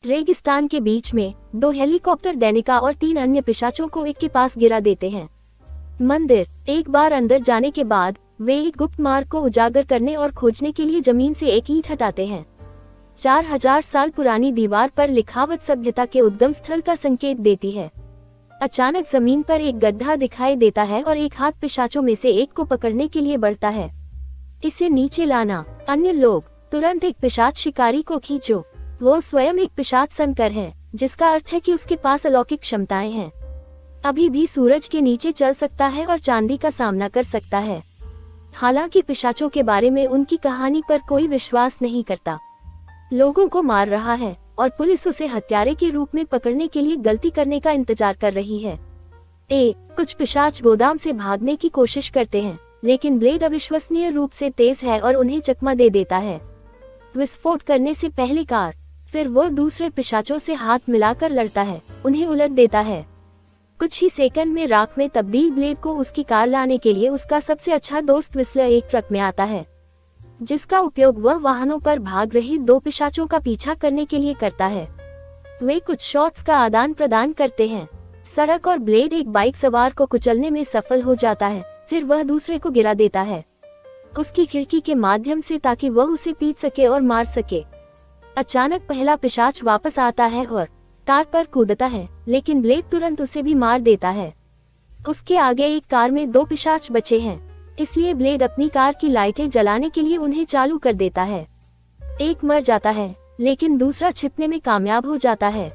रेगिस्तान के बीच में 2 हेलीकॉप्टर डेनिका और 3 अन्य पिशाचों को एक के पास गिरा देते हैं। मंदिर। एक बार अंदर जाने के बाद वे एक गुप्त मार्ग को उजागर करने और खोजने के लिए जमीन से एक ईंट हटाते हैं। 4000 साल पुरानी दीवार पर लिखावट सभ्यता के उद्गम स्थल का संकेत देती है। अचानक जमीन पर एक गड्ढा दिखाई देता है और एक हाथ पिशाचों में से एक को पकड़ने के लिए बढ़ता है। इसे नीचे लाना। अन्य लोग। तुरंत एक पिशाच शिकारी को खींचो। वो स्वयं एक पिशाच संकर है, जिसका अर्थ है कि उसके पास अलौकिक क्षमताएं हैं। अभी भी सूरज के नीचे चल सकता है और चांदी का सामना कर सकता है। हालांकि पिशाचों के बारे में उनकी कहानी पर कोई विश्वास नहीं करता। लोगों को मार रहा है और पुलिस उसे हत्यारे के रूप में पकड़ने के लिए गलती करने का इंतजार कर रही है। कुछ पिशाच गोदाम से भागने की कोशिश करते हैं, लेकिन ब्लेड अविश्वसनीय रूप से तेज है और उन्हें चकमा दे देता है। विस्फोट करने से पहले कार। फिर वो दूसरे पिशाचों से हाथ मिलाकर लड़ता है, उन्हें उलट देता है। कुछ ही सेकंड में राख में तब्दील ब्लेड को उसकी कार लाने के लिए उसका सबसे अच्छा दोस्त व्हिसलर एक ट्रक में आता है, जिसका उपयोग वह वाहनों पर भाग रही 2 पिशाचों का पीछा करने के लिए करता है। वे कुछ शॉट्स का आदान प्रदान करते हैं। सड़क और ब्लेड एक बाइक सवार को कुचलने में सफल हो जाता है, फिर वह दूसरे को गिरा देता है उसकी खिड़की के माध्यम से, ताकि वह उसे पीट सके और मार सके। अचानक पहला पिशाच वापस आता है और कार पर कूदता है, लेकिन ब्लेड तुरंत उसे भी मार देता है। उसके आगे एक कार में 2 पिशाच बचे हैं, इसलिए ब्लेड अपनी कार की लाइटें जलाने के लिए उन्हें चालू कर देता है। एक मर जाता है, लेकिन दूसरा छिपने में कामयाब हो जाता है।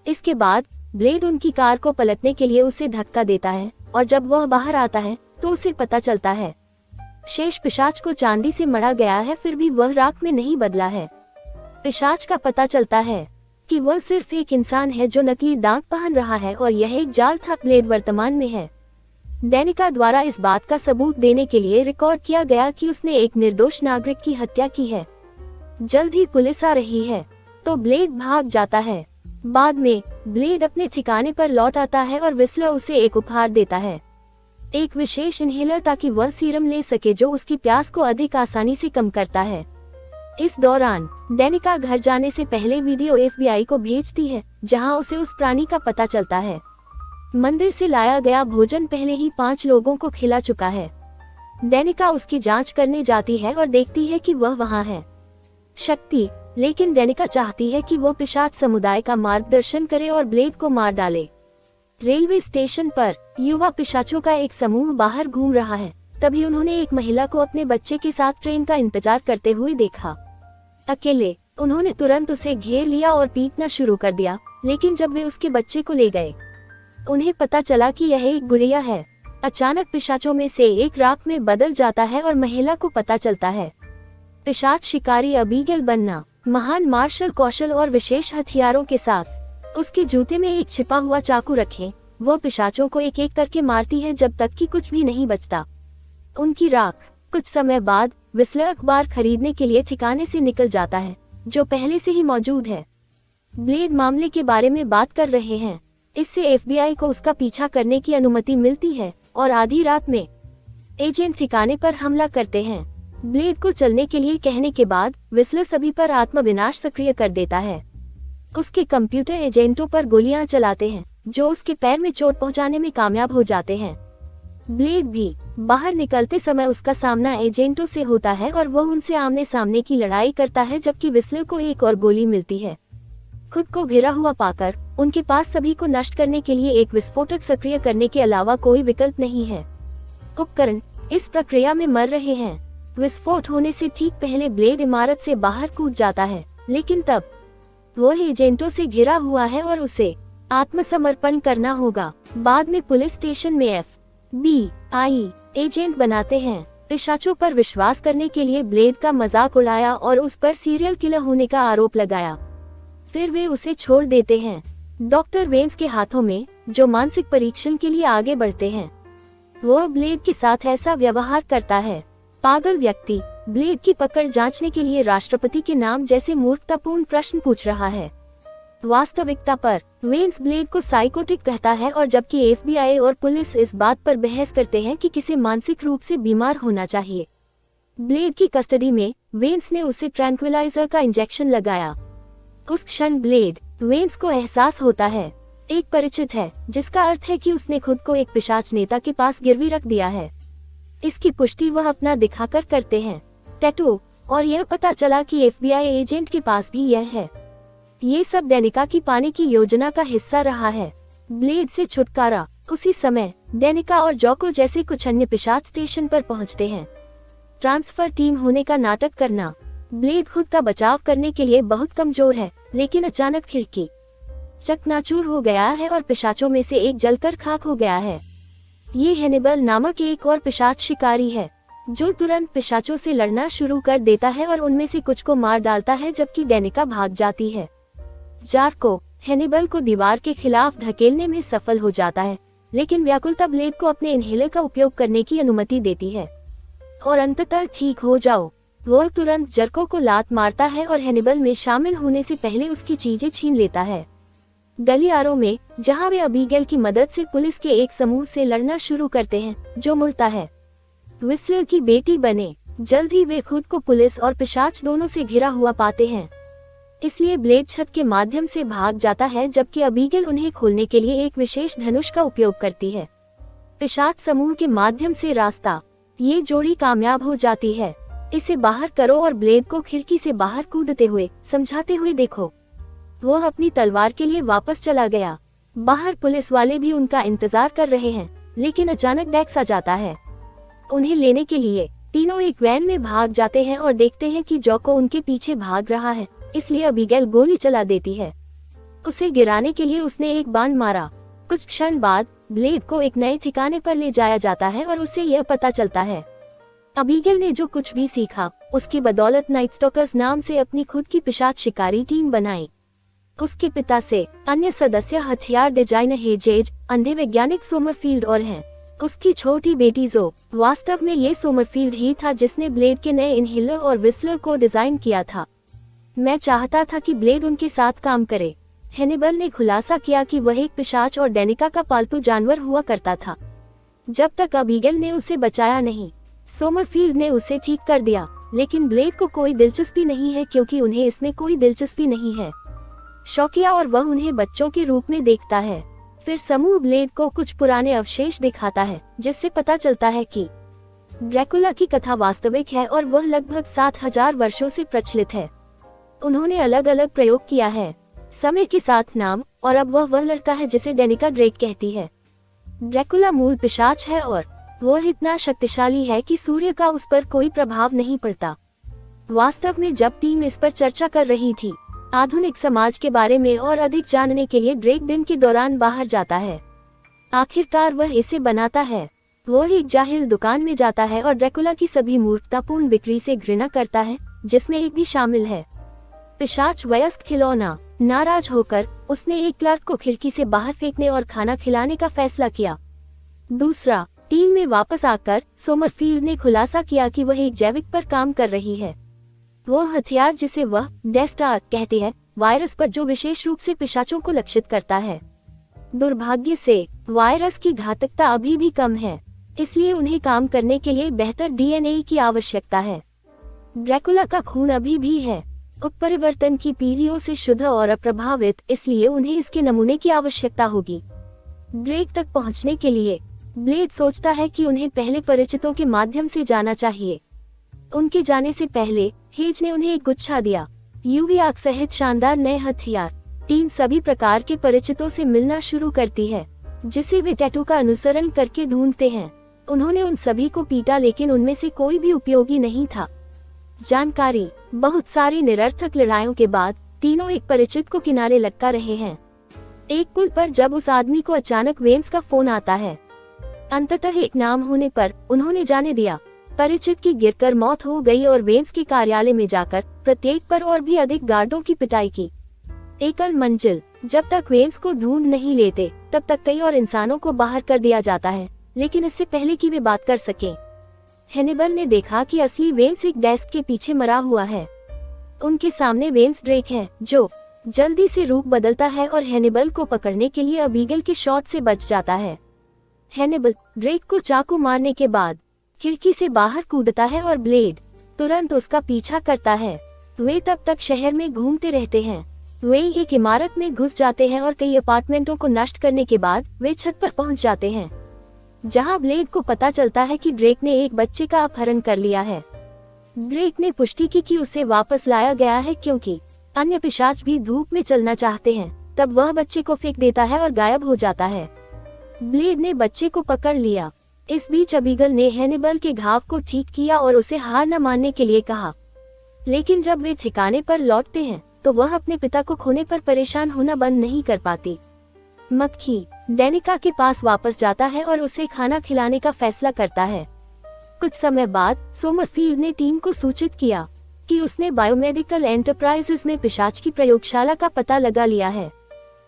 इसके बाद ब्लेड उनकी कार को पलटने के लिए उसे धक्का देता है, और जब वह बाहर आता है तो उसे पता चलता है शेष पिशाच को चांदी से मढ़ा गया है, फिर भी वह राख में नहीं बदला है। पिशाच का पता चलता है कि वह सिर्फ एक इंसान है जो नकली दांत पहन रहा है और यह एक जाल था। ब्लेड वर्तमान में है। डेनिका द्वारा इस बात का सबूत देने के लिए रिकॉर्ड किया गया कि उसने एक निर्दोष नागरिक की हत्या की है। जल्द ही पुलिस आ रही है तो ब्लेड भाग जाता है। बाद में ब्लेड अपने ठिकाने पर लौट आता है और व्हिसलर उसे एक उपहार देता है, एक विशेष इनहेलर, ताकि वह सीरम ले सके जो उसकी प्यास को अधिक आसानी से कम करता है। इस दौरान डेनिका घर जाने से पहले वीडियो FBI को भेजती है, जहां उसे उस प्राणी का पता चलता है। मंदिर से लाया गया भोजन पहले ही 5 लोगों को खिला चुका है। डेनिका उसकी जांच करने जाती है और देखती है कि वह वहां है। शक्ति। लेकिन डेनिका चाहती है कि वो पिशाच समुदाय का मार्गदर्शन करे और ब्लेड को मार डाले। रेलवे स्टेशन पर युवा पिशाचों का एक समूह बाहर घूम रहा है। तभी उन्होंने एक महिला को अपने बच्चे के साथ ट्रेन का इंतजार करते हुए देखा। अकेले। उन्होंने तुरंत उसे घेर लिया और पीटना शुरू कर दिया, लेकिन जब वे उसके बच्चे को ले गए, उन्हें पता चला कि यह एक गुड़िया है। अचानक पिशाचों में से एक राख में बदल जाता है और महिला को पता चलता है। पिशाच शिकारी अबीगेल बनना। महान मार्शल कौशल और विशेष हथियारों के साथ उसके जूते में एक छिपा हुआ चाकू रखें, वो पिशाचों को एक एक करके मारती है जब तक कि कुछ भी नहीं बचता। उनकी राख। कुछ समय बाद व्हिसलर अखबार खरीदने के लिए ठिकाने से निकल जाता है, जो पहले से ही मौजूद है। ब्लेड मामले के बारे में बात कर रहे हैं। इससे FBI को उसका पीछा करने की अनुमति मिलती है और आधी रात में एजेंट ठिकाने पर हमला करते हैं। ब्लेड को चलने के लिए कहने के बाद व्हिसलर सभी पर आत्मविनाश सक्रिय कर देता है। उसके कंप्यूटर एजेंटों पर गोलियां चलाते हैं, जो उसके पैर में चोट पहुंचाने में कामयाब हो जाते हैं। ब्लेड भी। बाहर निकलते समय उसका सामना एजेंटों से होता है और वह उनसे आमने सामने की लड़ाई करता है, जबकि व्हिसलर को एक और गोली मिलती है। खुद को घिरा हुआ पाकर उनके पास सभी को नष्ट करने के लिए एक विस्फोटक सक्रिय करने के अलावा कोई विकल्प नहीं है। उपकरण इस प्रक्रिया में मर रहे हैं। विस्फोट होने से ठीक पहले ब्लेड इमारत से बाहर कूद जाता है, लेकिन तब वो एजेंटों से घिरा हुआ है और उसे आत्मसमर्पण करना होगा। बाद में पुलिस स्टेशन में FBI एजेंट बनाते हैं। पिशाचों पर विश्वास करने के लिए ब्लेड का मजाक उड़ाया और उस पर सीरियल किलर होने का आरोप लगाया। फिर वे उसे छोड़ देते हैं डॉक्टर वेन्स के हाथों में, जो मानसिक परीक्षण के लिए आगे बढ़ते हैं। वो ब्लेड के साथ ऐसा व्यवहार करता है। पागल व्यक्ति। ब्लेड की पकड़ जांचने के लिए राष्ट्रपति के नाम जैसे मूर्खतापूर्ण प्रश्न पूछ रहा है। वास्तविकता पर वेन्स ब्लेड को साइकोटिक कहता है, और जबकि FBI और पुलिस इस बात पर बहस करते हैं कि किसे मानसिक रूप से बीमार होना चाहिए। ब्लेड की कस्टडी में वेन्स ने उसे ट्रैंक्विलाइजर का इंजेक्शन लगाया। उस क्षण ब्लेड वेन्स को एहसास होता है एक परिचित है, जिसका अर्थ है कि उसने खुद को एक पिशाच नेता के पास गिरवी रख दिया है। इसकी पुष्टि वह अपना दिखाकर करते हैं टैटू, और यह पता चला कि FBI एजेंट के पास भी यह है। ये सब डेनिका की पाने की योजना का हिस्सा रहा है। ब्लेड से छुटकारा। उसी समय डेनिका और जोको जैसे कुछ अन्य पिशाच स्टेशन पर पहुंचते हैं। ट्रांसफर टीम होने का नाटक करना। ब्लेड खुद का बचाव करने के लिए बहुत कमजोर है, लेकिन अचानक खिड़की चकनाचूर हो गया है और पिशाचों में से एक जलकर खाक हो गया है। ये हैनिबल नामक एक और पिशाच शिकारी है, जो तुरंत पिशाचों से लड़ना शुरू कर देता है और उनमें से कुछ को मार डालता है, जबकि डेनिका भाग जाती है। जार्को हैनिबल को दीवार के खिलाफ धकेलने में सफल हो जाता है, लेकिन व्याकुलता ब्लेड को अपने इनहेलर का उपयोग करने की अनुमति देती है और अंततः ठीक हो जाओ। वह तुरंत जर्को को लात मारता है और हैनिबल में शामिल होने से पहले उसकी चीजें छीन लेता है। गलियारों में, जहां वे अबीगेल की मदद से पुलिस के एक समूह से लड़ना शुरू करते हैं, जो मुड़ता है विस्लर की बेटी बने। जल्द ही वे खुद को पुलिस और पिशाच दोनों से घिरा हुआ पाते हैं, इसलिए ब्लेड छत के माध्यम से भाग जाता है, जबकि अबीगेल उन्हें खोलने के लिए एक विशेष धनुष का उपयोग करती है। पिशाच समूह के माध्यम से रास्ता। ये जोड़ी कामयाब हो जाती है। इसे बाहर करो और ब्लेड को खिड़की से बाहर कूदते हुए समझाते हुए देखो। वह अपनी तलवार के लिए वापस चला गया। बाहर पुलिस वाले भी उनका इंतजार कर रहे हैं, लेकिन अचानक डेक्स आ जाता है उन्हें लेने के लिए। तीनों एक वैन में भाग जाते हैं और देखते हैं कि जोको उनके पीछे भाग रहा है, इसलिए अबीगेल गोली चला देती है। उसे गिराने के लिए उसने एक बाण मारा। कुछ क्षण बाद ब्लेड को एक नए ठिकाने पर ले जाया जाता है और उसे यह पता चलता है अबीगेल ने जो कुछ भी सीखा, उसकी बदौलत नाइट स्टॉकर्स नाम से अपनी खुद की पिशाच शिकारी टीम बनाई। उसके पिता से अन्य सदस्य हथियार डिजाइनर हेजेज, अंधे वैज्ञानिक सोमरफील्ड और हैं। उसकी छोटी बेटी जो, वास्तव में ये सोमरफील्ड ही था जिसने ब्लेड के नए इनहेलर और विस्लर को डिजाइन किया था। मैं चाहता था कि ब्लेड उनके साथ काम करे। हैनिबल ने खुलासा किया कि वह एक पिशाच और डेनिका का पालतू जानवर हुआ करता था, जब तक अबीगेल ने उसे बचाया नहीं। सोमरफील्ड ने उसे ठीक कर दिया, लेकिन ब्लेड को कोई दिलचस्पी नहीं है, क्योंकि उन्हें इसमें कोई दिलचस्पी नहीं है। शौकिया और वह उन्हें बच्चों के रूप में देखता है। फिर समूह ब्लेड को कुछ पुराने अवशेष दिखाता है, जिससे पता चलता है कि ड्रैकुला की कथा वास्तविक है और वह लगभग 7000 वर्षों से प्रचलित है। उन्होंने अलग अलग प्रयोग किया है, समय के साथ नाम, और अब वह लड़का है जिसे डेनिका ड्रेक कहती है। ड्रैकुला मूल पिशाच है और वह इतना शक्तिशाली है कि सूर्य का उस पर कोई प्रभाव नहीं पड़ता। वास्तव में जब टीम इस पर चर्चा कर रही थी, आधुनिक समाज के बारे में और अधिक जानने के लिए ड्रेक दिन के दौरान बाहर जाता है। आखिरकार वह इसे बनाता है। वह एक जाहिल दुकान में जाता है और ड्रैकुला की सभी मूर्खतापूर्ण बिक्री से घृणा करता है, जिसमें एक भी शामिल है पिशाच वयस्क खिलौना। नाराज होकर उसने एक क्लर्क को खिड़की से बाहर फेंकने और खाना खिलाने का फैसला किया। दूसरा, टीम में वापस आकर सोमरफील्ड ने खुलासा किया कि वह एक जैविक पर काम कर रही है। वो हथियार जिसे वह डेस्टार कहते हैं, वायरस पर, जो विशेष रूप से पिशाचों को लक्षित करता है। दुर्भाग्य से वायरस की घातकता अभी भी कम है, इसलिए उन्हें काम करने के लिए बेहतर DNA की आवश्यकता है। ड्रैकुला का खून अभी भी है, उत्परिवर्तन की पीढ़ियों से शुद्ध और अप्रभावित, इसलिए उन्हें इसके नमूने की आवश्यकता होगी। ड्रेक तक पहुंचने के लिए ब्लेड सोचता है कि उन्हें पहले परिचितों के माध्यम से जाना चाहिए। उनके जाने से पहले हेज ने उन्हें एक गुच्छा दिया, यूवी आग सहित शानदार नए हथियार। टीम सभी प्रकार के परिचितों से मिलना शुरू करती है, जिसे वे टैटू का अनुसरण करके ढूंढते हैं। उन्होंने उन सभी को पीटा, लेकिन उनमें से कोई भी उपयोगी नहीं था। जानकारी। बहुत सारी निरर्थक लड़ाइयों के बाद तीनों एक परिचित को किनारे लटका रहे हैं, एक पुल पर, जब उस आदमी को अचानक वेन्स का फोन आता है। अंततः एक नाम होने पर उन्होंने जाने दिया। परिचित की गिरकर मौत हो गई और वेन्स के कार्यालय में जाकर प्रत्येक पर और भी अधिक गार्डों की पिटाई की। एकल मंजिल। जब तक वेन्स को ढूंढ नहीं लेते, तब तक कई और इंसानों को बाहर कर दिया जाता है, लेकिन इससे पहले कि वे बात कर सकें। हैनिबल ने देखा कि असली वेन्स एक डेस्क के पीछे मरा हुआ है। उनके सामने वेन्स ड्रेक है, जो जल्दी से रूप बदलता है और हैनिबल को पकड़ने के लिए अबीगेल के शॉट से बच जाता है। हैनिबल ड्रेक को चाकू मारने के बाद खिड़की से बाहर कूदता है और ब्लेड तुरंत उसका पीछा करता है। वे तब तक शहर में घूमते रहते हैं। वे एक इमारत में घुस जाते हैं और कई अपार्टमेंटों को नष्ट करने के बाद वे छत पर पहुंच जाते हैं, जहां ब्लेड को पता चलता है कि ड्रेक ने एक बच्चे का अपहरण कर लिया है। ड्रेक ने पुष्टि की कि उसे वापस लाया गया है क्योंकि अन्य पिशाच भी धूप में चलना चाहते हैं। तब वह बच्चे को फेंक देता है और गायब हो जाता है। ब्लेड ने बच्चे को पकड़ लिया। इस बीच अबीगल ने हैनिबल के घाव को ठीक किया और उसे हार न मानने के लिए कहा, लेकिन जब वे ठिकाने पर लौटते हैं तो वह अपने पिता को खोने पर परेशान होना बंद नहीं कर पाती। मक्खी डेनिका के पास वापस जाता है और उसे खाना खिलाने का फैसला करता है। कुछ समय बाद सोमरफील्ड ने टीम को सूचित किया कि उसने बायोमेडिकल एंटरप्राइजेस में पिशाच की प्रयोगशाला का पता लगा लिया है।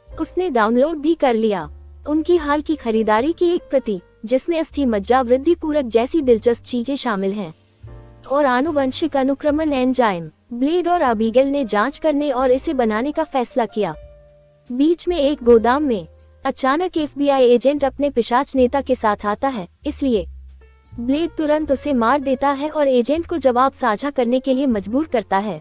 उसने डाउनलोड भी कर लिया उनकी हाल की खरीदारी की एक प्रति, जिसमें अस्थि मज्जा वृद्धि पूरक जैसी दिलचस्प चीजें शामिल हैं और आनुवंशिक अनुक्रमण एंजाइम। ब्लेड और अबीगेल ने जांच करने और इसे बनाने का फैसला किया। बीच में एक गोदाम में अचानक FBI एजेंट अपने पिशाच नेता के साथ आता है, इसलिए ब्लेड तुरंत उसे मार देता है और एजेंट को जवाब साझा करने के लिए मजबूर करता है।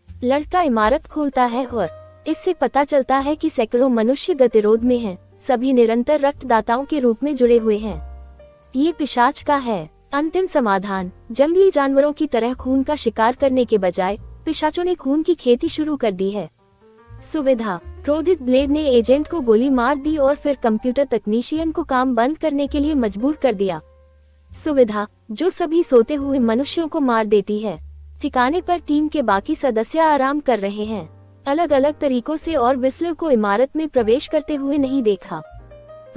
लड़का इमारत खोलता है और इससे पता चलता है कि सैकड़ों मनुष्य गतिरोध में हैं, सभी निरंतर रक्तदाताओं के रूप में जुड़े हुए हैं। ये पिशाच का है अंतिम समाधान। जंगली जानवरों की तरह खून का शिकार करने के बजाय पिशाचों ने खून की खेती शुरू कर दी है। सुविधा क्रोधित ब्लेड ने एजेंट को गोली मार दी और फिर कंप्यूटर तकनीशियन को काम बंद करने के लिए मजबूर कर दिया। सुविधा जो सभी सोते हुए मनुष्यों को मार देती है। ठिकाने पर टीम के बाकी सदस्य आराम कर रहे हैं, अलग अलग तरीकों से, और विस्लर को इमारत में प्रवेश करते हुए नहीं देखा।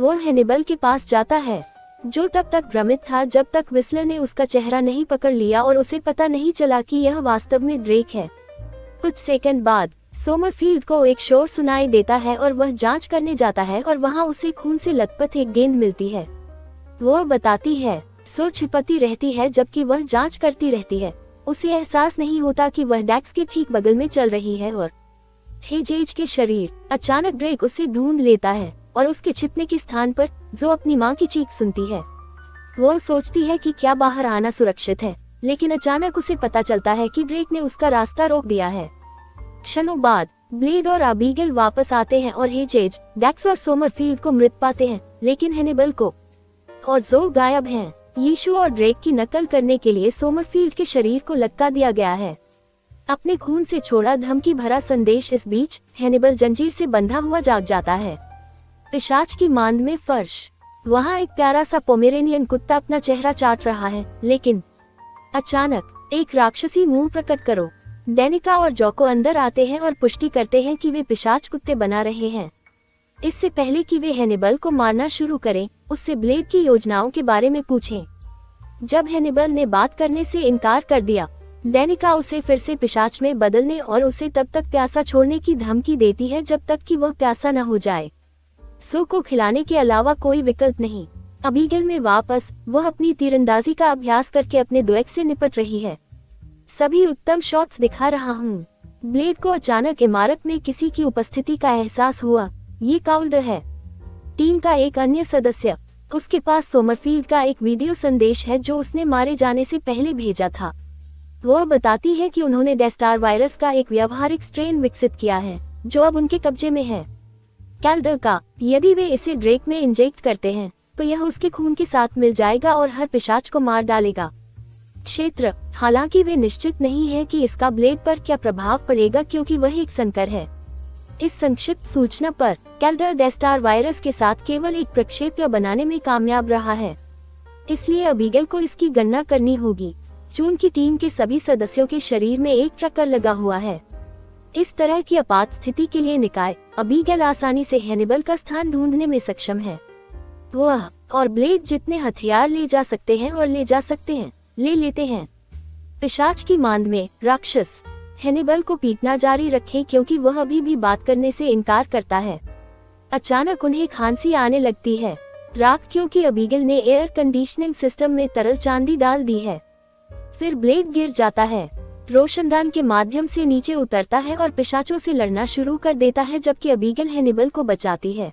वो हैनिबल के पास जाता है, जो तब तक भ्रमित था जब तक विस्लर ने उसका चेहरा नहीं पकड़ लिया और उसे पता नहीं चला कि यह वास्तव में ड्रेक है। कुछ सेकंड बाद सोमरफील्ड को एक शोर सुनाई देता है और वह जांच करने जाता है और वहां उसे खून से लथपथ एक गेंद मिलती है। वह बताती है सो छिपती रहती है जबकि वह जांच करती रहती है। उसे एहसास नहीं होता कि वह डेस्क के ठीक बगल में चल रही है और हेजेज के शरीर। अचानक ड्रेक उसे ढूंढ लेता है और उसके छिपने के स्थान पर जो अपनी माँ की चीख सुनती है। वह सोचती है कि क्या बाहर आना सुरक्षित है, लेकिन अचानक उसे पता चलता है कि ड्रेक ने उसका रास्ता रोक दिया है। क्षणों बाद ब्लेड और अबीगेल वापस आते हैं और हेजेज, डेक्स और सोमरफील्ड को मृत पाते हैं, लेकिन हैनिबल को और जो गायब हैं। यीशु और ड्रेक की नकल करने के लिए सोमरफील्ड के शरीर को लटका दिया गया है। अपने खून से छोड़ा धमकी भरा संदेश। इस बीच हैनिबल जंजीर से बंधा हुआ जाग जाता है। पिशाच की मांद में फर्श। वहाँ एक प्यारा सा पोमेरेनियन कुत्ता अपना चेहरा चाट रहा है, लेकिन अचानक एक राक्षसी मुंह प्रकट करो। डेनिका और जोको अंदर आते हैं और पुष्टि करते हैं कि वे पिशाच कुत्ते बना रहे हैं। इससे पहले कि वे हैनिबल को मारना शुरू करें, उससे ब्लेड की योजनाओं के बारे में पूछें। जब हैनिबल ने बात करने से इनकार कर दिया, डेनिका उसे फिर से पिशाच में बदलने और उसे तब तक प्यासा छोड़ने की धमकी देती है जब तक कि वह प्यासा न हो जाए। सो को खिलाने के अलावा कोई विकल्प नहीं। अबीगेल में वापस वह अपनी तीरंदाजी का अभ्यास करके अपने द्वेक से निपट रही है। सभी उत्तम शॉट्स दिखा रहा हूँ। ब्लेड को अचानक इमारत में किसी की उपस्थिति का एहसास हुआ। ये काउल्ड है, टीम का एक अन्य सदस्य। उसके पास सोमरफील्ड का एक वीडियो संदेश है जो उसने मारे जाने से पहले भेजा था। वह बताती है कि उन्होंने डेस्टार वायरस का एक व्यावहारिक स्ट्रेन विकसित किया है जो अब उनके कब्जे में है। कैल्डर का यदि वे इसे ड्रेक में इंजेक्ट करते हैं तो यह उसके खून के साथ मिल जाएगा और हर पिशाच को मार डालेगा। क्षेत्र हालांकि वे निश्चित नहीं है कि इसका ब्लेड पर क्या प्रभाव पड़ेगा क्योंकि वह एक संकर है। इस संक्षिप्त सूचना पर कैल्डर डेस्टार वायरस के साथ केवल एक प्रक्षेप्य बनाने में कामयाब रहा है, इसलिए अबीगेल को इसकी गणना करनी होगी। जून की टीम के सभी सदस्यों के शरीर में एक ट्रकर लगा हुआ है। इस तरह की आपात स्थिति के लिए निकाय अबीगेल आसानी से हैनिबल का स्थान ढूंढने में सक्षम है। वह और ब्लेड जितने हथियार ले जा सकते हैं और ले जा सकते हैं ले लेते हैं। पिशाच की मांद में राक्षस हैनिबल को पीटना जारी रखें क्योंकि वह अभी भी बात करने से इनकार करता है। अचानक उन्हें खांसी आने लगती है, राख क्योंकि अबीगेल ने एयर कंडीशनिंग सिस्टम में तरल चांदी डाल दी है। फिर ब्लेड गिर जाता है, रोशनदान के माध्यम से नीचे उतरता है और पिशाचों से लड़ना शुरू कर देता है जबकि अबीगेल हैनिबल को बचाती है।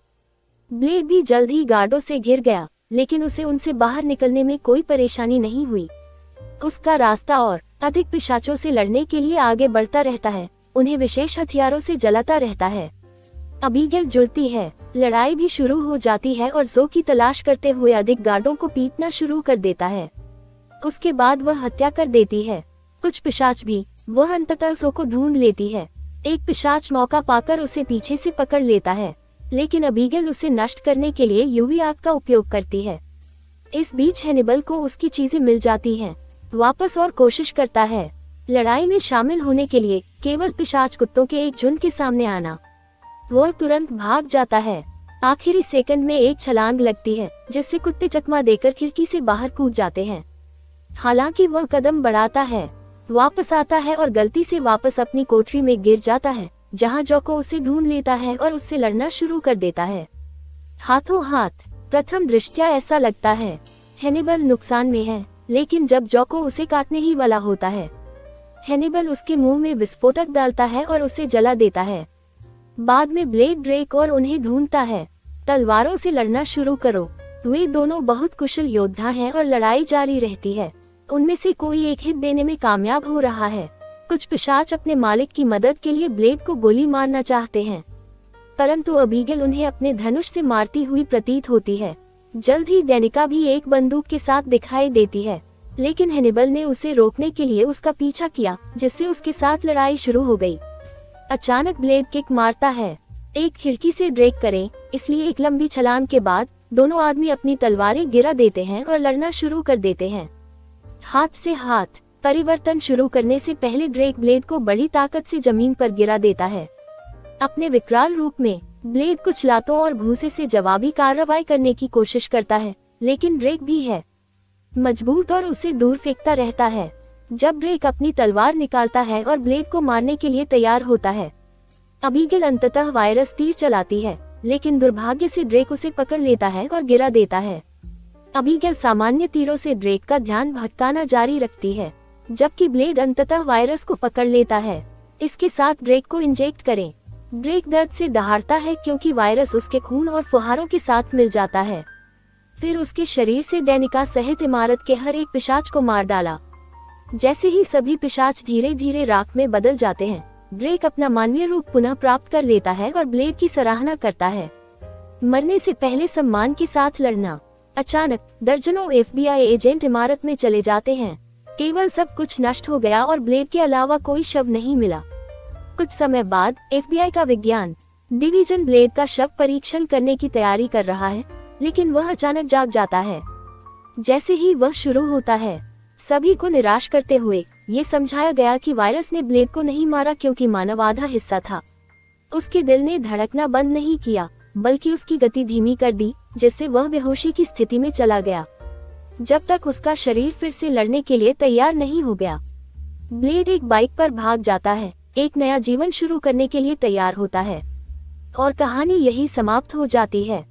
ब्लेड भी जल्द ही गार्डों से घिर गया, लेकिन उसे उनसे बाहर निकलने में कोई परेशानी नहीं हुई। उसका रास्ता और अधिक पिशाचों से लड़ने के लिए आगे बढ़ता रहता है। उन्हें विशेष हथियारों से जलाता रहता है। अबीगेल जुड़ती है, लड़ाई भी शुरू हो जाती है और जो की तलाश करते हुए अधिक गार्डों को पीटना शुरू कर देता है। उसके बाद वह हत्या कर देती है। कुछ पिशाच भी, वह अंततः जो को ढूंढ लेती है। एक पिशाच मौका पाकर उसे पीछे से पकड़ लेता है, लेकिन अबीगेल उसे नष्ट करने के लिए यूवी आग का उपयोग करती है। इस बीच हैनिबल को उसकी चीजें मिल जाती हैं, वापस और कोशिश करता है लड़ाई में शामिल होने के लिए केवल पिशाच कुत्तों के एक झुंड के सामने आना। वह तुरंत भाग जाता है। आखिरी सेकंड में एक छलांग लगती है, जिससे कुत्ते चकमा देकर खिड़की से बाहर कूद जाते हैं। हालांकि वह कदम बढ़ाता है, वापस आता है और गलती से वापस अपनी कोठरी में गिर जाता है, जहां जोको उसे ढूंढ लेता है और उससे लड़ना शुरू कर देता है, हाथों हाथ। प्रथम दृष्टया ऐसा लगता है हैनिबल नुकसान में है, लेकिन जब जोको उसे काटने ही वाला होता है, हैनिबल उसके मुंह में विस्फोटक डालता है और उसे जला देता है। बाद में ब्लेड ड्रेक और उन्हें ढूंढता है। तलवारों से लड़ना शुरू करो। वे दोनों बहुत कुशल योद्धा हैं और लड़ाई जारी रहती है। उनमें से कोई एक हिट देने में कामयाब हो रहा है। कुछ पिशाच अपने मालिक की मदद के लिए ब्लेड को गोली मारना चाहते हैं, परंतु अबीगेल उन्हें अपने धनुष से मारती हुई प्रतीत होती है। जल्द ही डेनिका भी एक बंदूक के साथ दिखाई देती है, लेकिन हैनिबल ने उसे रोकने के लिए उसका पीछा किया, जिससे उसके साथ लड़ाई शुरू हो गई। अचानक ब्लेड किक मारता है। एक खिड़की से ड्रेक करें, इसलिए एक लंबी छलांग के बाद दोनों आदमी अपनी तलवारें गिरा देते हैं और लड़ना शुरू कर देते हैं। हाथ से हाथ परिवर्तन शुरू करने से पहले ड्रेक ब्लेड को बड़ी ताकत से जमीन पर गिरा देता है। अपने विकराल रूप में ब्लेड कुछ लातों और भूसे से जवाबी कार्रवाई करने की कोशिश करता है, लेकिन ड्रेक भी है मजबूत और उसे दूर फेंकता रहता है। जब ड्रेक अपनी तलवार निकालता है और ब्लेड को मारने के लिए तैयार होता है, अबीगेल अंततः वायरस तीर चलाती है, लेकिन दुर्भाग्य से ड्रेक उसे पकड़ लेता है और गिरा देता है। अबीगेल सामान्य तीरों से ड्रेक का ध्यान भटकाना जारी रखती है, जबकि ब्लेड अंततः वायरस को पकड़ लेता है। इसके साथ ड्रेक को इंजेक्ट करें। ड्रेक दर्द से दहाड़ता है क्योंकि वायरस उसके खून और फुहारों के साथ मिल जाता है। फिर उसके शरीर से डेनिका सहित इमारत के हर एक पिशाच को मार डाला। जैसे ही सभी पिशाच धीरे धीरे राख में बदल जाते हैं, ड्रेक अपना मानवीय रूप पुनः प्राप्त कर लेता है और ब्लेड की सराहना करता है। मरने से पहले सम्मान के साथ लड़ना। अचानक दर्जनों FBI एजेंट इमारत में चले जाते हैं। केवल सब कुछ नष्ट हो गया और ब्लेड के अलावा कोई शव नहीं मिला। कुछ समय बाद FBI का विज्ञान डिवीजन ब्लेड का शव परीक्षण करने की तैयारी कर रहा है, लेकिन वह अचानक जाग जाता है। जैसे ही वह शुरू होता है, सभी को निराश करते हुए ये समझाया गया कि वायरस ने ब्लेड को नहीं मारा क्योंकि मानव आधा हिस्सा था। उसके दिल ने धड़कना बंद नहीं किया, बल्कि उसकी गति धीमी कर दी, जिससे वह बेहोशी की स्थिति में चला गया, जब तक उसका शरीर फिर से लड़ने के लिए तैयार नहीं हो गया। ब्लेड एक बाइक पर भाग जाता है, एक नया जीवन शुरू करने के लिए तैयार होता है, और कहानी यही समाप्त हो जाती है।